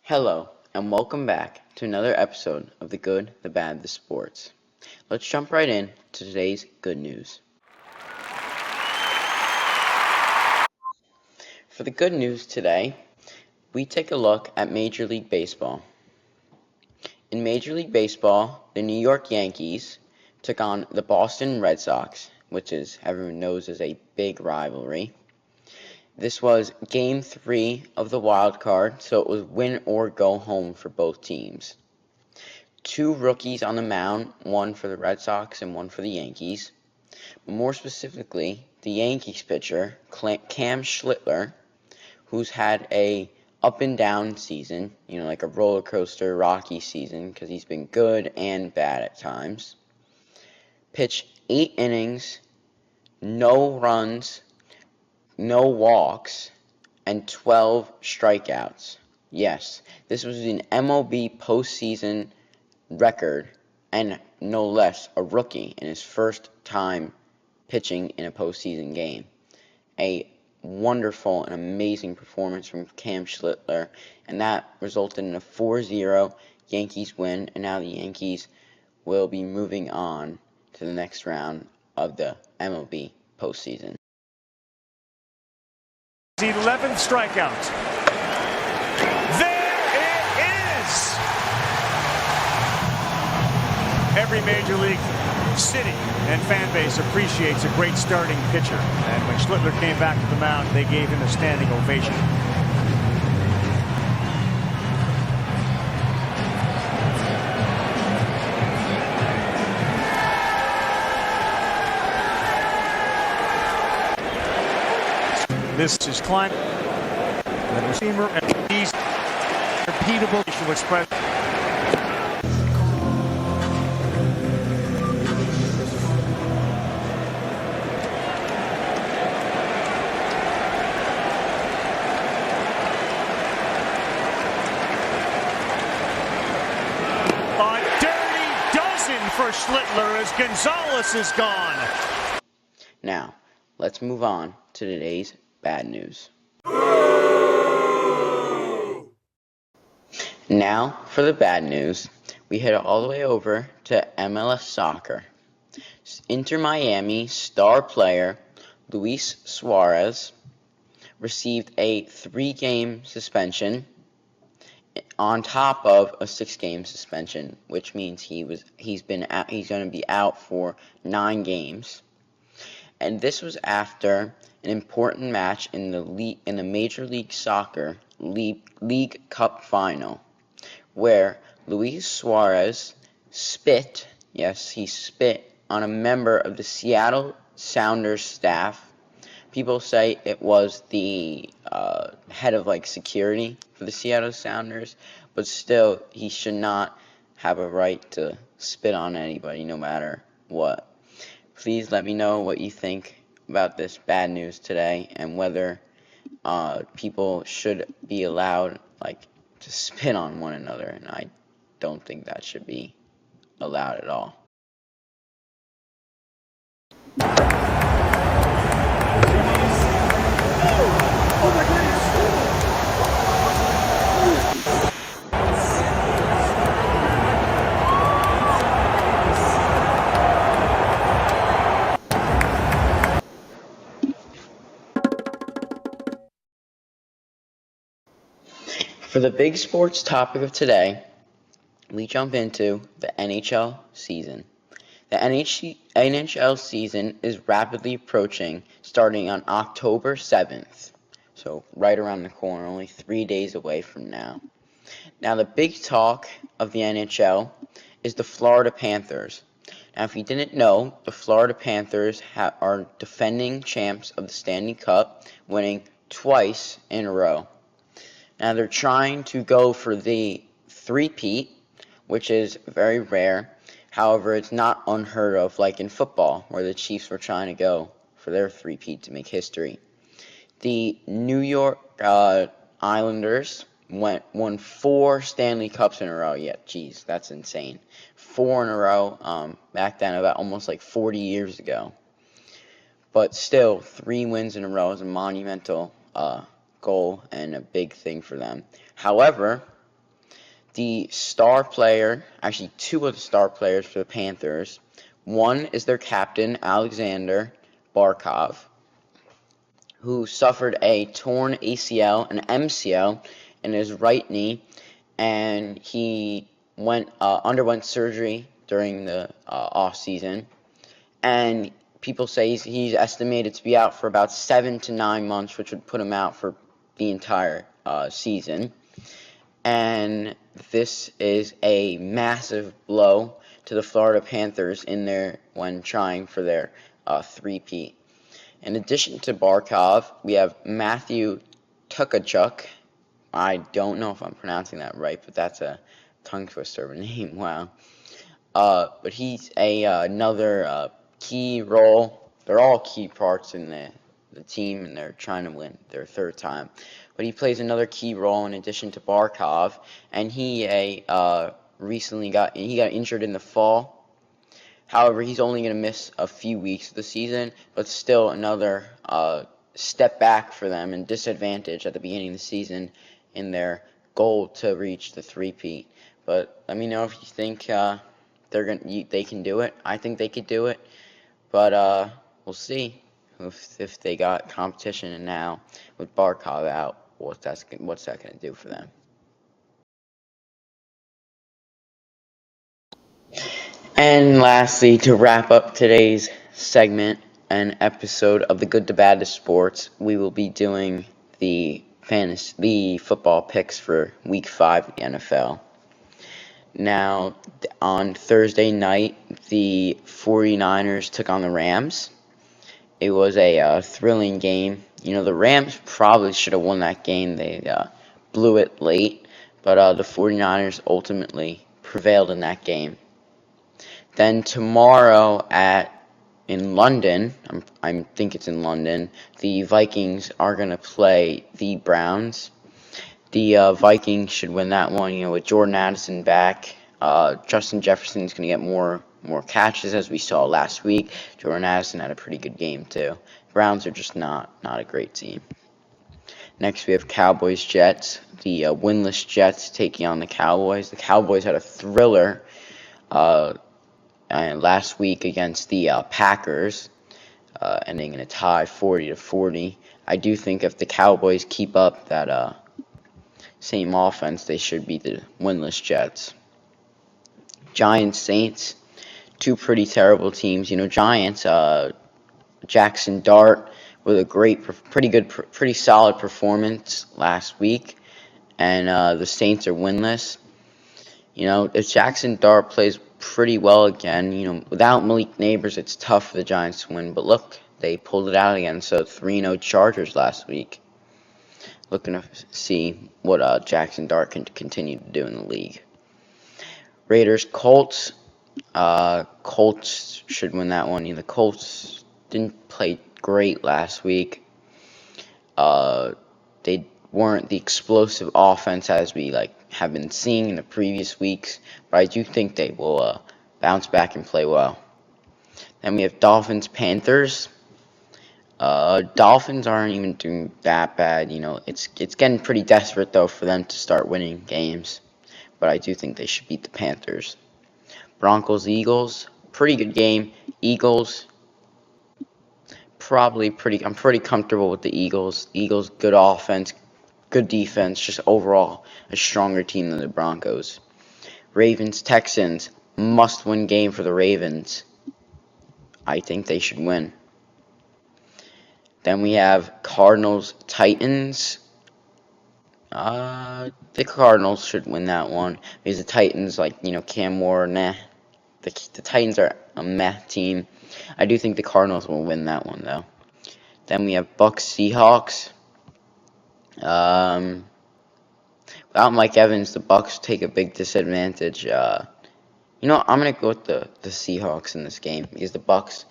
Hello, and welcome back to another episode of The Good, the Bad, the Sports. Let's jump right in to today's good news. For the good news today, we take a look at Major League Baseball. In Major League Baseball, the New York Yankees took on the Boston Red Sox, which everyone knows is a big rivalry. This was Game 3 of the wild card, so it was win or go home for both teams. Two rookies on the mound, one for the Red Sox and one for the Yankees. More specifically, the Yankees pitcher, Cam Schlittler, who's had a up and down season, like a roller coaster, rocky season, because he's been good and bad at times, pitched 8 innings, no runs, no walks, and 12 strikeouts. Yes, this was an MLB postseason record, and no less a rookie in his first time pitching in a postseason game. A wonderful and amazing performance from Cam Schlittler, and that resulted in a 4-0 Yankees win, and now the Yankees will be moving on to the next round of the MLB postseason. 11th strikeout. There it is! Every major league city and fan base appreciates a great starting pitcher. And when Schlittler came back to the mound, they gave him a standing ovation. This is Klein, the receiver, and he's repeatable facial expression. A dirty dozen for Schlittler as Gonzalez is gone. Now, let's move on to today's bad news. Now, for the bad news, we head all the way over to MLS Soccer. Inter Miami star player Luis Suarez received a 3-game suspension on top of a 6-game suspension, which means he's going to be out for 9 games. And this was after an important match in the Major League Soccer League Cup final, where Luis Suarez spit on a member of the Seattle Sounders staff. People say it was the head of security for the Seattle Sounders, but still, he should not have a right to spit on anybody, no matter what. Please let me know what you think about this bad news today, and whether people should be allowed to spit on one another, and I don't think that should be allowed at all. For the big sports topic of today, we jump into the NHL season. The NHL season is rapidly approaching, starting on October 7th. So right around the corner, only 3 days away from now. Now, the big talk of the NHL is the Florida Panthers. Now, if you didn't know, the Florida Panthers are defending champs of the Stanley Cup, winning twice in a row. Now, they're trying to go for the three-peat, which is very rare. However, it's not unheard of, like in football, where the Chiefs were trying to go for their three-peat to make history. The New York Islanders won 4 Stanley Cups in a row. Yeah, geez, that's insane. 4 in a row, back then, about almost 40 years ago. But still, 3 wins in a row is a monumental goal and a big thing for them. However, The star player, actually two of the star players for the Panthers, one is their captain, Alexander Barkov, who suffered a torn ACL and MCL in his right knee, and he underwent surgery during the off season, and people say he's estimated to be out for about 7 to 9 months, which would put him out for the entire season. And this is a massive blow to the Florida Panthers when trying for their three-peat. In addition to Barkov, we have Matthew Tkachuk. I don't know if I'm pronouncing that right, but that's a tongue twister of a name. Wow. But he's another key role. They're all key parts in the team, and they're trying to win their third time. But he plays another key role in addition to Barkov, and he recently got injured in the fall. However, he's only going to miss a few weeks of the season, but still another step back for them and disadvantage at the beginning of the season in their goal to reach the three-peat. But let me know if you think they can do it. I think they could do it, but we'll see if they got competition. And now with Barkov out, what's that going to do for them? And lastly, to wrap up today's segment and episode of the Good to Bad to Sports, we will be doing the football picks for Week 5 of the NFL. Now, on Thursday night, the 49ers took on the Rams. It was a thrilling game. You know, the Rams probably should have won that game. They blew it late, but the 49ers ultimately prevailed in that game. Then tomorrow in London, I think it's in London, the Vikings are going to play the Browns. The Vikings should win that one. You know, with Jordan Addison back, Justin Jefferson's going to get more catches, as we saw last week. Jordan Addison had a pretty good game too. Browns are just not a great team. Next, we have Cowboys-Jets. The winless Jets taking on the Cowboys. The Cowboys had a thriller last week against the Packers, ending in a tie 40-40. I do think if the Cowboys keep up that same offense, they should beat the winless Jets. Giants-Saints, two pretty terrible teams. You know, Giants, Jackson Dart with a pretty solid performance last week, and the Saints are winless. You know, if Jackson Dart plays pretty well again, you know, without Malik Nabers, it's tough for the Giants to win. But look, they pulled it out against the 3-0 Chargers last week. Looking to see what Jackson Dart can continue to do in the league. Raiders-Colts. Colts should win that one. You know, the Colts didn't play great last week. They weren't the explosive offense as we have been seeing in the previous weeks, but I do think they will bounce back and play well. Then we have Dolphins-Panthers. Dolphins aren't even doing that bad. You know, it's getting pretty desperate though for them to start winning games, but I do think they should beat the Panthers. Broncos-Eagles, pretty good game. Eagles, I'm pretty comfortable with the Eagles. Eagles, good offense, good defense, just overall a stronger team than the Broncos. Ravens-Texans, must-win game for the Ravens. I think they should win. Then we have Cardinals-Titans. The Cardinals should win that one because the Titans, Cam Moore, nah. The Titans are a meh team. I do think the Cardinals will win that one, though. Then we have Bucs-Seahawks. Without Mike Evans, the Bucs take a big disadvantage. I'm going to go with the Seahawks in this game because the Bucs,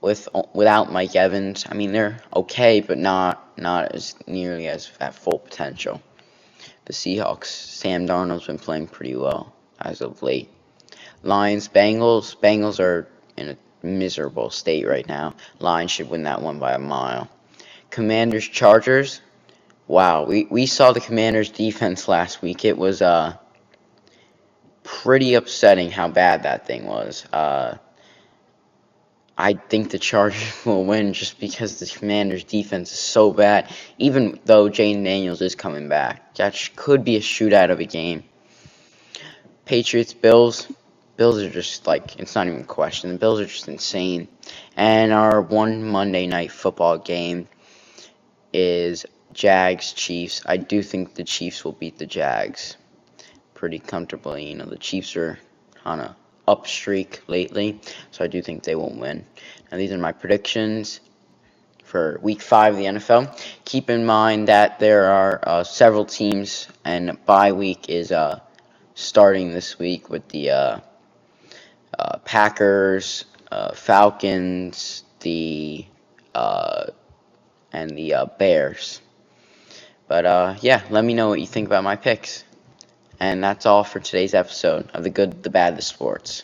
without Mike Evans, I mean, they're okay, but not as nearly as at full potential. The Seahawks, Sam Darnold's been playing pretty well as of late. Lions-Bengals. Bengals are in a miserable state right now. Lions should win that one by a mile. Commanders-Chargers. Wow, we saw the Commanders' defense last week. It was pretty upsetting how bad that thing was. I think the Chargers will win just because the Commanders' defense is so bad. Even though Jayden Daniels is coming back, that could be a shootout of a game. Patriots, Bills. Bills are just like, it's not even a question. The Bills are just insane. And our one Monday night football game is Jags, Chiefs. I do think the Chiefs will beat the Jags pretty comfortably. You know, the Chiefs are on a up streak lately, so I do think they will win. Now, these are my predictions for Week 5 of the NFL. Keep in mind that there are several teams, and bye week is starting this week with the Packers, Falcons, and the Bears. But yeah, let me know what you think about my picks. And that's all for today's episode of The Good, the Bad, the Sports.